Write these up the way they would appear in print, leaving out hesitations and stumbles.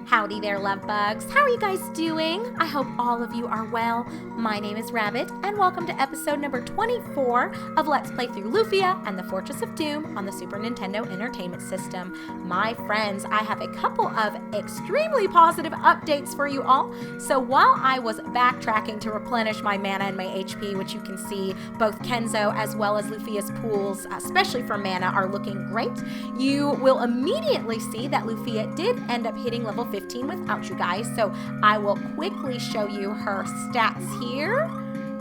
Howdy there, love bugs. How are you guys doing? I hope all of you are well. My name is Rabbit, and welcome to episode number 24 of Let's Play Through Lufia and the Fortress of Doom on the Super Nintendo Entertainment System. My friends, I have a couple of extremely positive updates for you all. So while I was backtracking to replenish my mana and my HP, which you can see both Kenzo as well as Lufia's pools, especially for mana, are looking great, you will immediately see that Lufia did end up hitting level 15 without you guys, so I will quickly show you her stats here.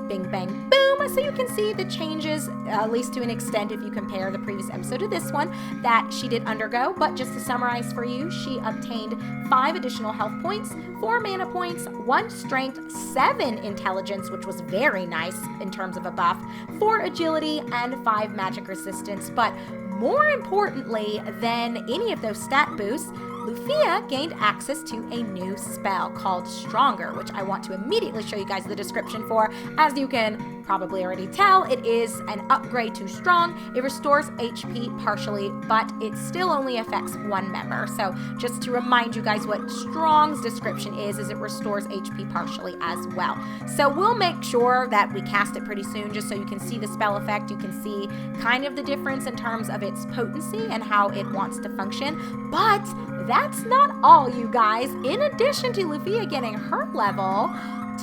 Bing, bang, boom. So you can see the changes, at least to an extent if you compare the previous episode to this one, that she did undergo. But just to summarize for you, she obtained 5 additional health points, 4 mana points, 1 strength, 7 intelligence, which was very nice in terms of a buff, 4 agility, and 5 magic resistance. But more importantly than any of those stat boosts, Lufia gained access to a new spell called Stronger, which I want to immediately show you guys the description for. As you can probably already tell, it is an upgrade to Strong. It restores HP partially, but it still only affects one member. So just to remind you guys what Strong's description is it restores HP partially as well. So we'll make sure that we cast it pretty soon just so you can see the spell effect. You can see kind of the difference in terms of its potency and how it wants to function. But that's not all, you guys. In addition to Lufia getting her level,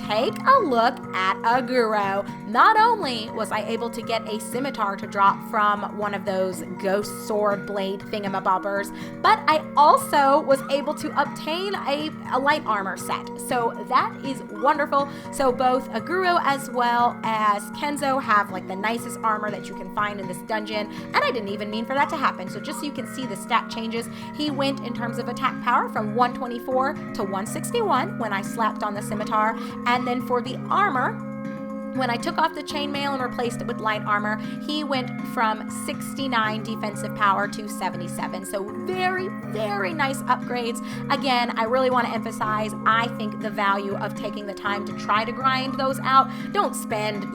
take a look at Aguro. Not only was I able to get a scimitar to drop from one of those ghost sword blade thingamabobbers, but I also was able to obtain a light armor set. So that is wonderful. So both Aguro as well as Kenzo have like the nicest armor that you can find in this dungeon, and I didn't even mean for that to happen. So just so you can see the stat changes, he went in terms of attack power from 124 to 161 when I slapped on the scimitar. And then for the armor, when I took off the chainmail and replaced it with light armor, he went from 69 defensive power to 77. So very, very nice upgrades. Again, I really want to emphasize, I think the value of taking the time to try to grind those out. Don't spend,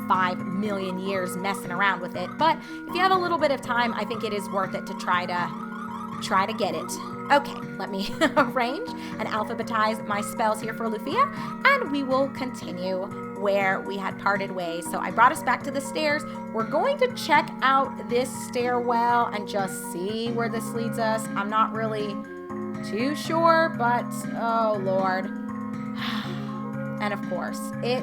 5 million years messing around with it. But if you have a little bit of time, I think it is worth it to try to get it. Okay, let me arrange and alphabetize my spells here for Lufia, and we will continue where we had parted ways. So I brought us back to the stairs. We're going to check out this stairwell and just see where this leads us. I'm not really too sure, but oh Lord. And of course, it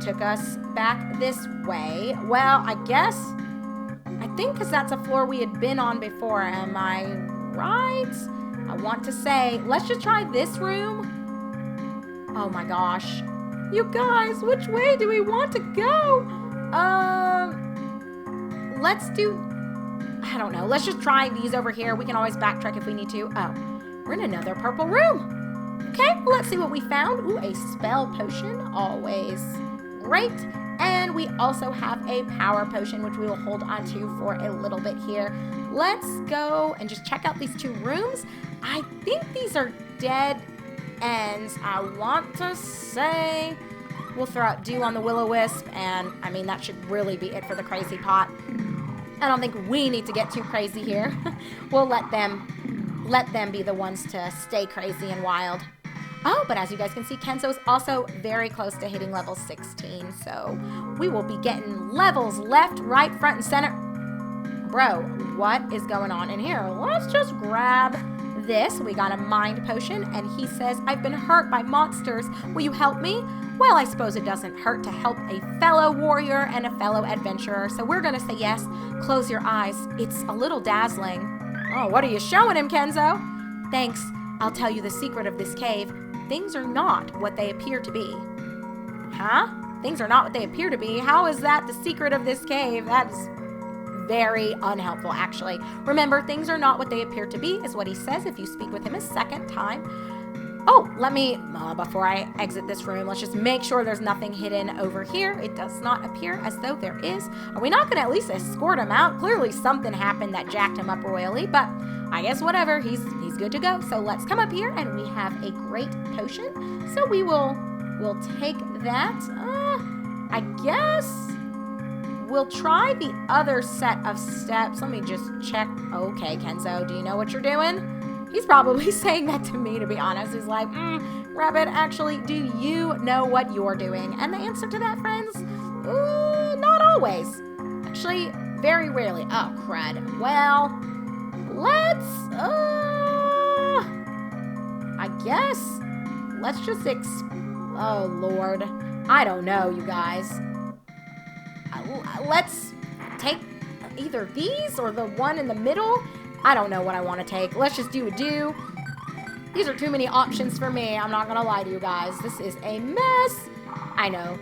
took us back this way. Well, I think because that's a floor we had been on before. Am I right? I want to say, let's just try this room. Oh my gosh. You guys, which way do we want to go? Let's do, I don't know. Let's just try these over here. We can always backtrack if we need to. Oh, we're in another purple room. Okay, well, let's see what we found. Ooh, a spell potion. Always great. And we also have a power potion, which we will hold on to for a little bit here. Let's go and just check out these 2 rooms. I think these are dead ends. I want to say we'll throw out Dew on the Will-O-Wisp, and I mean, that should really be it for the crazy pot. I don't think we need to get too crazy here. We'll let them be the ones to stay crazy and wild. Oh, but as you guys can see, Kenzo is also very close to hitting level 16, so we will be getting levels left, right, front, and center. Bro, what is going on in here? Let's just grab this. We got a mind potion, and he says, I've been hurt by monsters. Will you help me? Well, I suppose it doesn't hurt to help a fellow warrior and a fellow adventurer, so we're going to say yes. Close your eyes. It's a little dazzling. Oh, what are you showing him, Kenzo? Thanks. I'll tell you the secret of this cave. Things are not what they appear to be. Huh? Things are not what they appear to be? How is that the secret of this cave? That is very unhelpful, actually. Remember, things are not what they appear to be, is what he says if you speak with him a second time. Oh, let me, before I exit this room, let's just make sure there's nothing hidden over here. It does not appear as though there is. Are we not going to at least escort him out? Clearly something happened that jacked him up royally, but I guess whatever, he's good to go. So let's come up here, and we have a great potion. So we'll take that. I guess we'll try the other set of steps. Let me just check. Okay, Kenzo, do you know what you're doing? He's probably saying that to me, to be honest. He's like, Rabbit, actually, do you know what you're doing? And the answer to that, friends, not always. Actually, very rarely. Oh, crud. Well, let's, I guess, let's just oh, Lord. I don't know, you guys. Let's take either these or the one in the middle. I don't know what I want to take. Let's just do a do. These are too many options for me. I'm not going to lie to you guys. This is a mess. I know.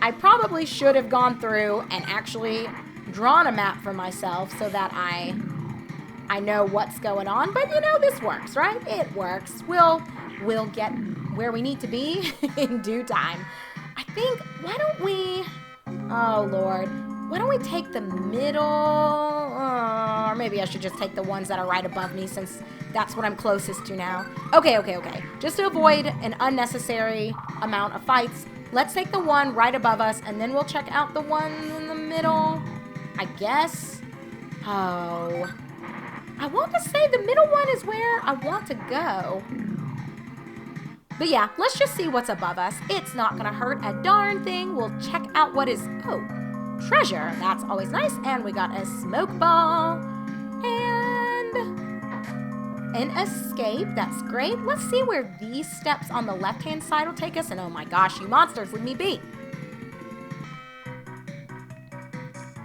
I probably should have gone through and actually drawn a map for myself so that I know what's going on. But, you know, this works, right? It works. We'll get where we need to be in due time. I think, why don't we... Oh, Lord. Why don't we take the middle? Or maybe I should just take the ones that are right above me since that's what I'm closest to now. Okay. Just to avoid an unnecessary amount of fights, let's take the one right above us and then we'll check out the one in the middle, I guess. Oh. I want to say the middle one is where I want to go. But yeah, let's just see what's above us. It's not going to hurt a darn thing. We'll check out what is... Oh, treasure. That's always nice. And we got a smoke ball. And an escape. That's great. Let's see where these steps on the left-hand side will take us. And oh my gosh, you monsters, leave me be.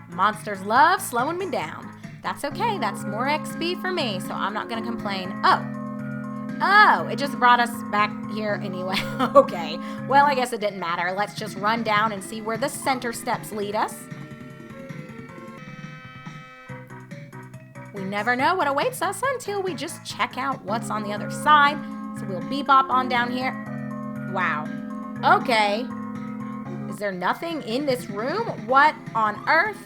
Monsters love slowing me down. That's okay. That's more XP for me, so I'm not going to complain. Oh, it just brought us back here anyway. Okay, well, I guess it didn't matter. Let's just run down and see where the center steps lead us. We never know what awaits us until we just check out what's on the other side. So we'll bebop on down here. Wow. Okay. Is there nothing in this room? What on earth?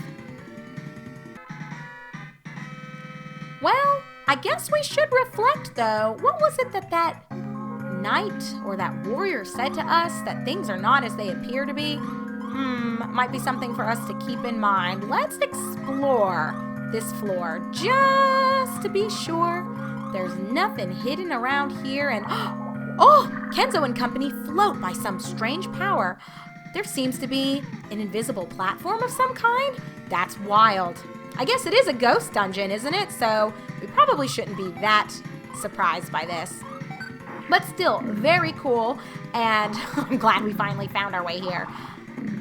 Well, I guess we should reflect, though. What was it that knight or that warrior said to us? That things are not as they appear to be? Might be something for us to keep in mind. Let's explore this floor just to be sure there's nothing hidden around here. And oh, Kenzo and company float by some strange power. There seems to be an invisible platform of some kind. That's wild. I guess it is a ghost dungeon, isn't it? So we probably shouldn't be that surprised by this. But still, very cool, and I'm glad we finally found our way here.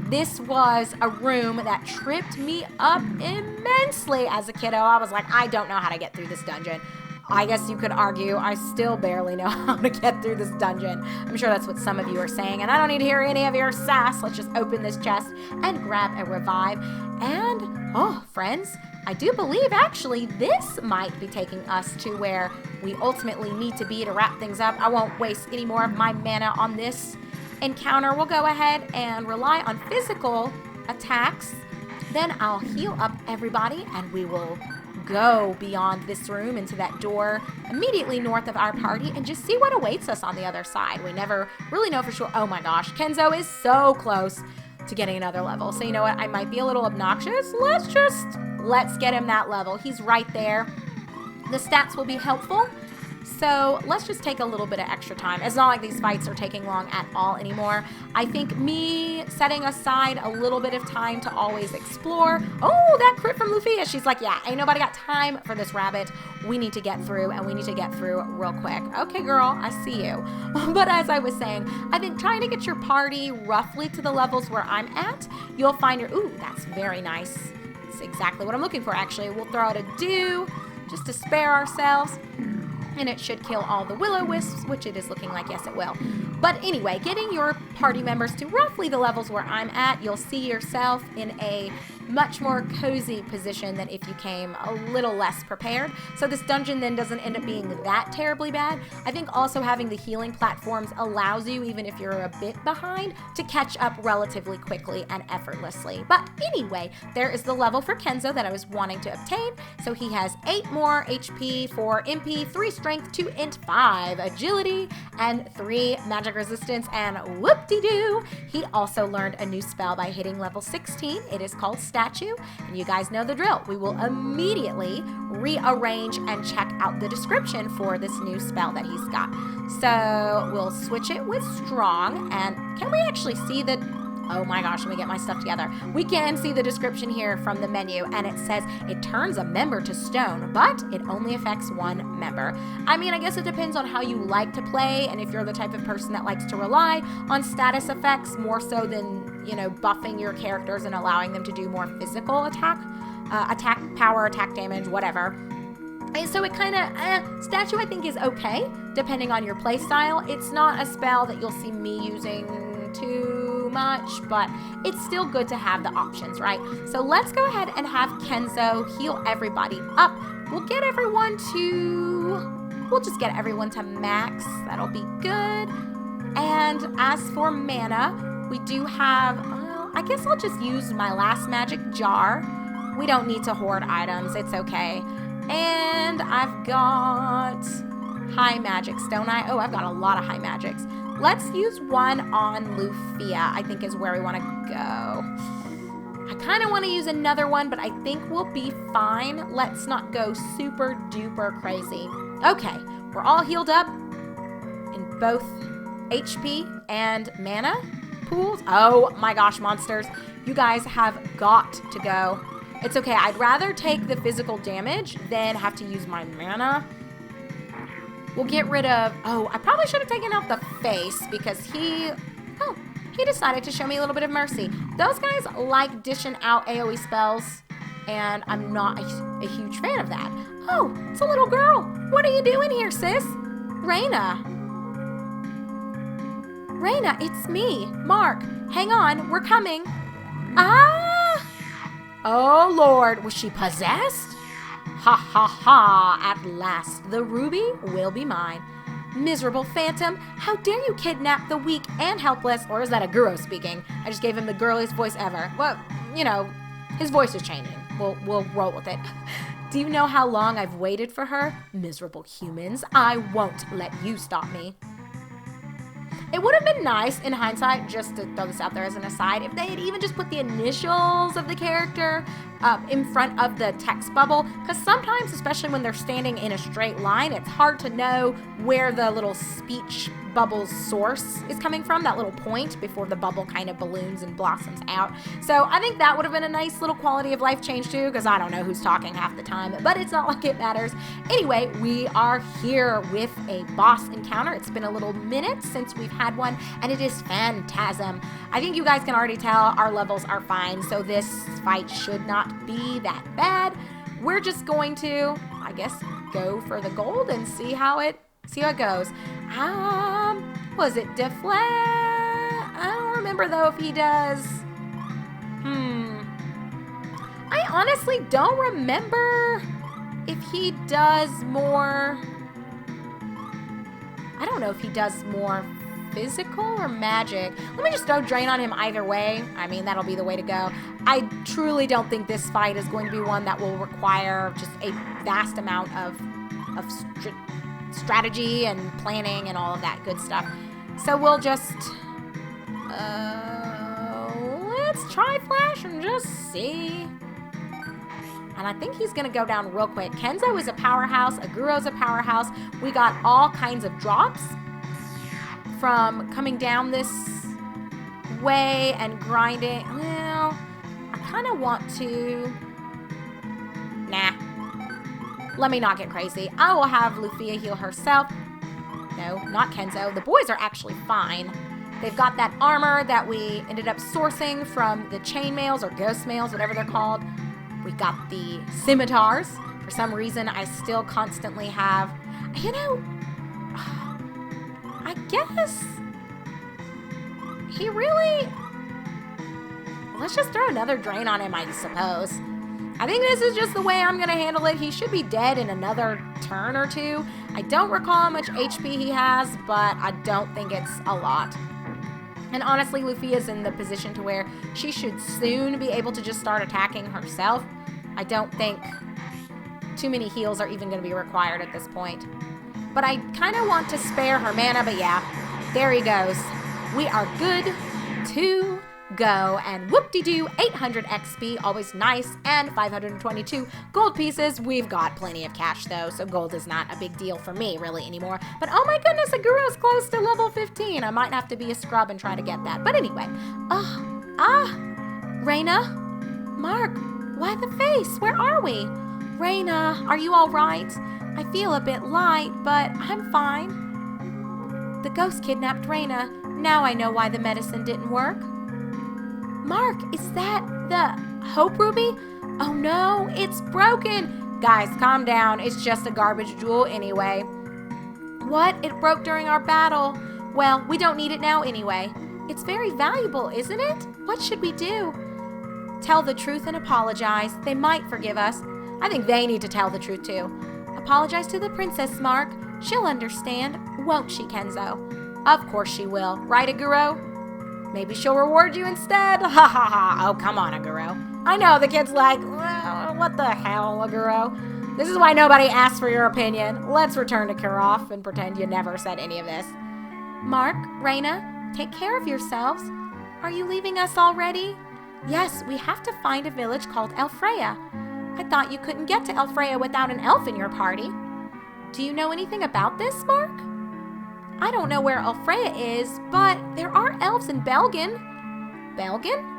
This was a room that tripped me up immensely as a kiddo. I was like, I don't know how to get through this dungeon. I guess you could argue I still barely know how to get through this dungeon. I'm sure that's what some of you are saying, and I don't need to hear any of your sass. Let's just open this chest and grab a revive. And, oh, friends, I do believe actually this might be taking us to where we ultimately need to be to wrap things up. I won't waste any more of my mana on this encounter. We'll go ahead and rely on physical attacks. Then I'll heal up everybody and we will go beyond this room into that door immediately north of our party and just see what awaits us on the other side. We never really know for sure. Oh my gosh, Kenzo is so close to getting another level. So you know what? I might be a little obnoxious. Let's get him that level. He's right there. The stats will be helpful. So let's just take a little bit of extra time. It's not like these fights are taking long at all anymore. I think me setting aside a little bit of time to always explore. Oh, that crit from Lufia. She's like, yeah, ain't nobody got time for this rabbit. We need to get through, and we need to get through real quick. Okay, girl, I see you. But as I was saying, I think trying to get your party roughly to the levels where I'm at, you'll find your, ooh, that's very nice. That's exactly what I'm looking for, actually. We'll throw out a do just to spare ourselves. And it should kill all the will-o-wisps, which it is looking like, yes, it will. But anyway, getting your party members to roughly the levels where I'm at, you'll see yourself in a much more cozy position than if you came a little less prepared. So this dungeon then doesn't end up being that terribly bad. I think also having the healing platforms allows you, even if you're a bit behind, to catch up relatively quickly and effortlessly. But anyway, there is the level for Kenzo that I was wanting to obtain. So he has 8 more HP, 4 MP, 3 strength, 2 int, 5 agility, and 3 magic resistance, and whoop-de-doo! He also learned a new spell by hitting level 16. It is called statue, and you guys know the drill. We will immediately rearrange and check out the description for this new spell that he's got. So we'll switch it with strong, and can we actually see the... Oh my gosh, let me get my stuff together. We can see the description here from the menu, and it says it turns a member to stone, but it only affects one member. I mean, I guess it depends on how you like to play, and if you're the type of person that likes to rely on status effects more so than, you know, buffing your characters and allowing them to do more physical attack power, attack damage, whatever. And so it kind of, statue I think is okay, depending on your play style. It's not a spell that you'll see me using too much, but it's still good to have the options, right? So let's go ahead and have Kenzo heal everybody up. We'll just get everyone to max. That'll be good. And as for mana, we do have, I guess I'll just use my last magic jar. We don't need to hoard items, it's okay. And I've got high magics, don't I? Oh, I've got a lot of high magics. Let's use one on Lufia, I think is where we want to go. I kind of want to use another one, but I think we'll be fine. Let's not go super duper crazy. Okay, we're all healed up in both HP and mana pools. Oh my gosh, monsters. You guys have got to go. It's okay, I'd rather take the physical damage than have to use my mana. We'll get rid of, I probably should have taken out the face because he decided to show me a little bit of mercy. Those guys like dishing out AoE spells, and I'm not a huge fan of that. Oh, it's a little girl. What are you doing here, sis? Raina, it's me, Mark. Hang on, we're coming. Ah! Oh, Lord, was she possessed? Ha ha ha, at last, the ruby will be mine. Miserable phantom, how dare you kidnap the weak and helpless, or is that a Guro speaking? I just gave him the girliest voice ever. Well, you know, his voice is changing. We'll roll with it. Do you know how long I've waited for her? Miserable humans, I won't let you stop me. It would have been nice, in hindsight, just to throw this out there as an aside, if they had even just put the initials of the character in front of the text bubble, because sometimes, especially when they're standing in a straight line, it's hard to know where the little speech bubble's source is coming from, that little point before the bubble kind of balloons and blossoms out. So I think that would have been a nice little quality of life change too, because I don't know who's talking half the time, but it's not like it matters. Anyway, we are here with a boss encounter. It's been a little minute since we've had one, and it is Phantasm. I think you guys can already tell our levels are fine, so this fight should not be that bad. We're just going to, I guess, go for the gold and see how it goes. Was it deflect? I don't remember though if he does. I honestly don't remember if he does more. I don't know if he does more physical or magic. Let me just throw Drain on him either way. I mean, that'll be the way to go. I truly don't think this fight is going to be one that will require just a vast amount of strategy and planning and all of that good stuff. So we'll just let's try Flash and just see. And I think he's gonna go down real quick. Kenzo is a powerhouse, Aguro's a powerhouse. We got all kinds of drops from coming down this way and grinding. Well, I kind of want to, let me not get crazy. I will have Lufia heal herself. No, not Kenzo. The boys are actually fine. They've got that armor that we ended up sourcing from the chainmails or ghost mails, whatever they're called. We got the scimitars. For some reason, I still constantly have, you know, I guess he really, let's just throw another drain on him, I suppose. I think this is just the way I'm going to handle it. He should be dead in another turn or two. I don't recall how much HP he has, but I don't think it's a lot. And honestly, Lufia's in the position to where she should soon be able to just start attacking herself. I don't think too many heals are even going to be required at this point. But I kind of want to spare her mana, but yeah, there he goes. We are good to go and whoop-de-doo 800 XP, always nice, and 522 gold pieces. We've got plenty of cash though, so gold is not a big deal for me really anymore. But oh my goodness, a Guru's close to level 15. I might have to be a scrub and try to get that. But anyway, Raina, Mark, why the face? Where are we? Raina, are you all right? I feel a bit light, but I'm fine. The ghost kidnapped Raina. Now I know why the medicine didn't work. Mark, is that the Hope Ruby? Oh no, it's broken. Guys, calm down. It's just a garbage jewel anyway. What? It broke during our battle. Well, we don't need it now anyway. It's very valuable, isn't it? What should we do? Tell the truth and apologize. They might forgive us. I think they need to tell the truth too. Apologize to the princess, Mark. She'll understand, won't she, Kenzo? Of course she will. Right, Aguro? Maybe she'll reward you instead? Ha ha ha. Oh, come on, Aguro. I know, the kid's like, well, what the hell, Aguro? This is why nobody asked for your opinion. Let's return to Kiroth and pretend you never said any of this. Mark, Raina, take care of yourselves. Are you leaving us already? Yes, we have to find a village called Elfreya. I thought you couldn't get to Elfreya without an elf in your party. Do you know anything about this, Mark? I don't know where Elfreya is, but there are elves in Belgen. Belgen?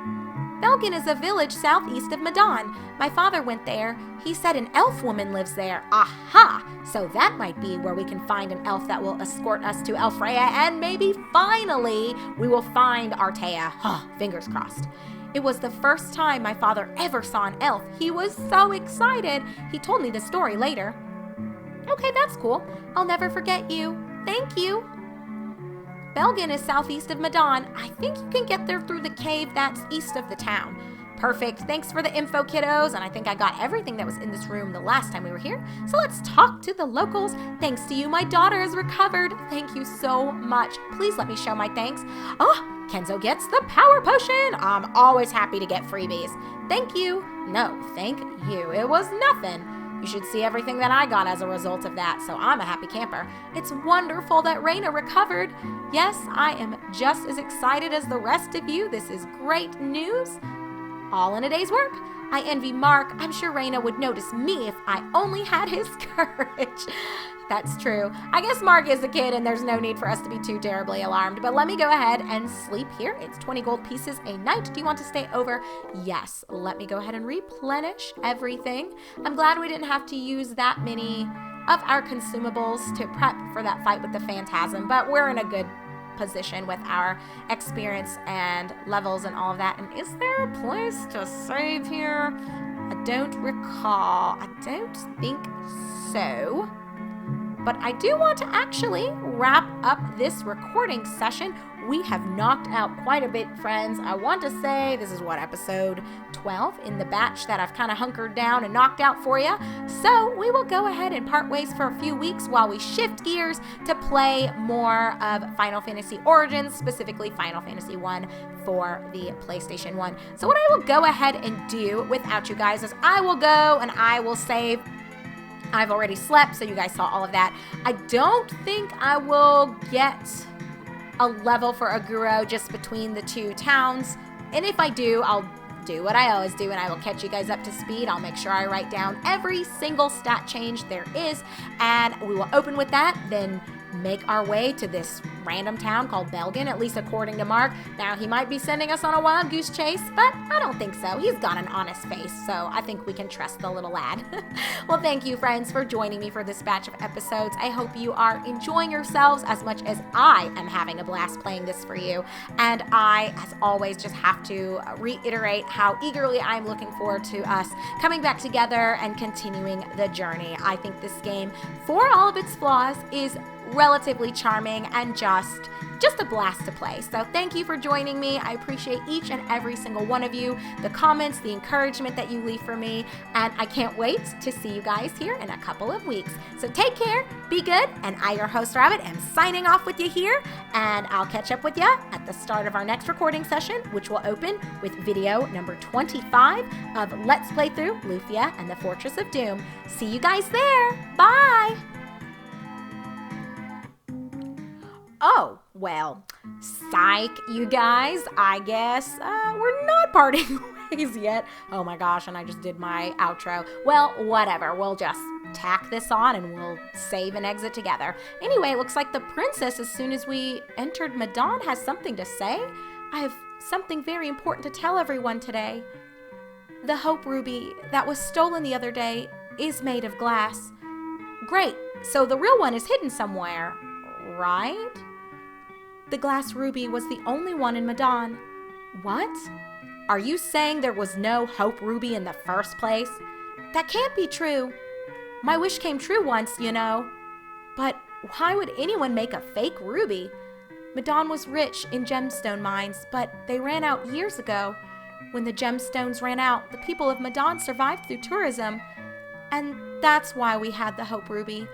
Belgen is a village southeast of Medan. My father went there. He said an elf woman lives there. Aha! So that might be where we can find an elf that will escort us to Elfreya, and maybe finally we will find Artea. Fingers crossed. It was the first time my father ever saw an elf. He was so excited. He told me the story later. Okay, that's cool. I'll never forget you. Thank you. Belgen is southeast of Medan. I think you can get there through the cave that's east of the town. Perfect. Thanks for the info, kiddos. And I think I got everything that was in this room the last time we were here. So let's talk to the locals. Thanks to you, my daughter is recovered. Thank you so much. Please let me show my thanks. Oh, Kenzo gets the power potion. I'm always happy to get freebies. Thank you. No, thank you. It was nothing. You should see everything that I got as a result of that, so I'm a happy camper. It's wonderful that Raina recovered. Yes, I am just as excited as the rest of you. This is great news. All in a day's work. I envy Mark. I'm sure Raina would notice me if I only had his courage. That's true. I guess Mark is a kid and there's no need for us to be too terribly alarmed, but let me go ahead and sleep here. It's 20 gold pieces a night. Do you want to stay over? Yes. Let me go ahead and replenish everything. I'm glad we didn't have to use that many of our consumables to prep for that fight with the Phantasm, but we're in a good position with our experience and levels and all of that. And is there a place to save here? I don't recall. I don't think so. But I do want to actually wrap up this recording session. We have knocked out quite a bit, friends. I want to say this is episode 12 in the batch that I've kind of hunkered down and knocked out for you. So we will go ahead and part ways for a few weeks while we shift gears to play more of Final Fantasy Origins, specifically Final Fantasy 1 for the PlayStation 1. So what I will go ahead and do without you guys is I will go and I will save. I've already slept, so you guys saw all of that. I don't think I will get a level for Aguro just between the two towns. And if I do, I'll do what I always do, and I will catch you guys up to speed. I'll make sure I write down every single stat change there is, and we will open with that, then make our way to this random town called Belgen, at least according to Mark. Now, he might be sending us on a wild goose chase, but I don't think so. He's got an honest face, so I think we can trust the little lad. Well, thank you, friends, for joining me for this batch of episodes. I hope you are enjoying yourselves as much as I am having a blast playing this for you. And I, as always, just have to reiterate how eagerly I'm looking forward to us coming back together and continuing the journey. I think this game, for all of its flaws, is relatively charming and just a blast to play. So thank you for joining me. I appreciate each and every single one of you, the comments, the encouragement that you leave for me, and I can't wait to see you guys here in a couple of weeks. So take care, be good, and I, your host Rabbit, am signing off with you here, and I'll catch up with you at the start of our next recording session, which will open with video number 25 of Let's Play Through Lufia and the Fortress of Doom. See you guys there. Bye! Oh, Well, psych, you guys. I guess we're not parting ways yet. Oh my gosh, and I just did my outro. Well, whatever. We'll just tack this on and we'll save and exit together. Anyway, it looks like the princess, as soon as we entered Madon, has something to say. I have something very important to tell everyone today. The Hope Ruby that was stolen the other day is made of glass. Great, so the real one is hidden somewhere, right? The glass ruby was the only one in Madon. What? Are you saying there was no Hope Ruby in the first place? That can't be true. My wish came true once, you know. But why would anyone make a fake ruby? Madon was rich in gemstone mines, but they ran out years ago. When the gemstones ran out, the people of Madon survived through tourism. And that's why we had the Hope Ruby.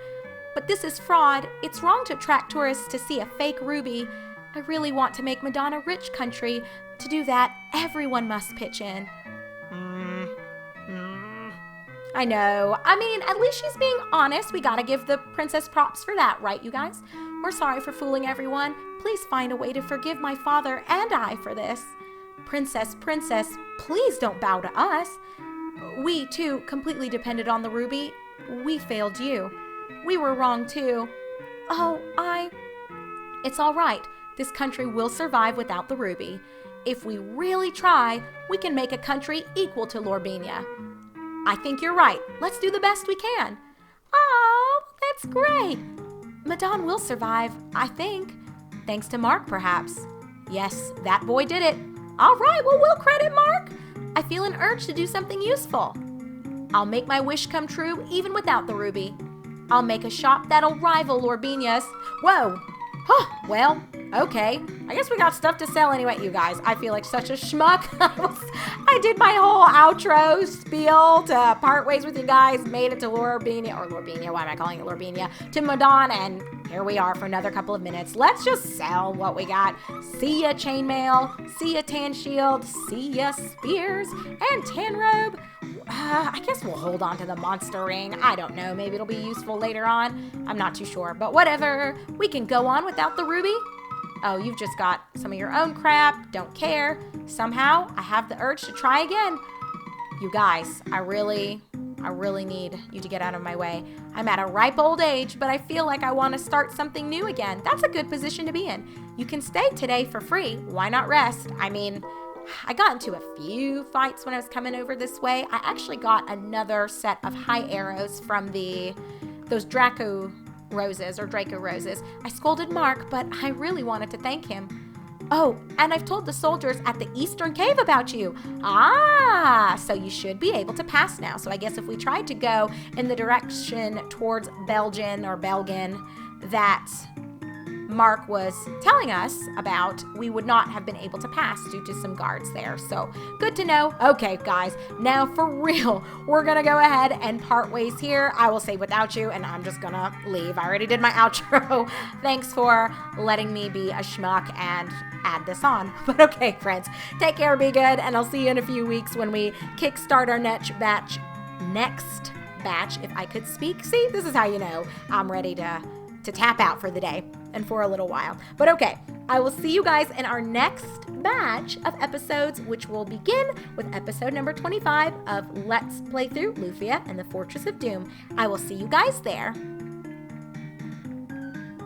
But this is fraud. It's wrong to attract tourists to see a fake ruby. I really want to make Madon a rich country. To do that, everyone must pitch in. I know. I mean, at least she's being honest. We gotta give the princess props for that, right, you guys? We're sorry for fooling everyone. Please find a way to forgive my father and I for this. Princess, please don't bow to us. We, too, completely depended on the ruby. We failed you. We were wrong, too. It's all right. This country will survive without the ruby. If we really try, we can make a country equal to Lorbinia. I think you're right. Let's do the best we can. Oh, that's great. Madon will survive, I think. Thanks to Mark, perhaps. Yes, that boy did it. All right, well, we'll credit Mark. I feel an urge to do something useful. I'll make my wish come true even without the ruby. I'll make a shop that'll rival Lorbinia's. Whoa. Well, okay. I guess we got stuff to sell anyway, you guys. I feel like such a schmuck. I did my whole outro spiel to part ways with you guys, made it to Lorbinia, why am I calling it Lorbinia? To Madon, and here we are for another couple of minutes. Let's just sell what we got. See ya chainmail, see ya tan shield, see ya spears, and tan robe. I guess we'll hold on to the monster ring. I don't know, maybe it'll be useful later on. I'm not too sure, but whatever. We can go on without the ruby. Oh, you've just got some of your own crap. Don't care. Somehow, I have the urge to try again. You guys, I really need you to get out of my way. I'm at a ripe old age, but I feel like I want to start something new again. That's a good position to be in. You can stay today for free. Why not rest? I mean, I got into a few fights when I was coming over this way. I actually got another set of high arrows from those Draco roses. I scolded Mark, but I really wanted to thank him. Oh, and I've told the soldiers at the Eastern Cave about you. So you should be able to pass now. So I guess if we tried to go in the direction towards Belgian that Mark was telling us about, we would not have been able to pass due to some guards there. So good to know. Okay, guys, now for real, we're gonna go ahead and part ways here. I will say without you, and I'm just gonna leave. I already did my outro. Thanks for letting me be a schmuck and add this on. But okay, friends, take care, be good, and I'll see you in a few weeks when we kickstart our next batch, if I could speak. See, this is how you know I'm ready to tap out for the day and for a little while. But okay, I will see you guys in our next batch of episodes, which will begin with episode number 25 of Let's Play Through Lufia and the Fortress of Doom. I will see you guys there.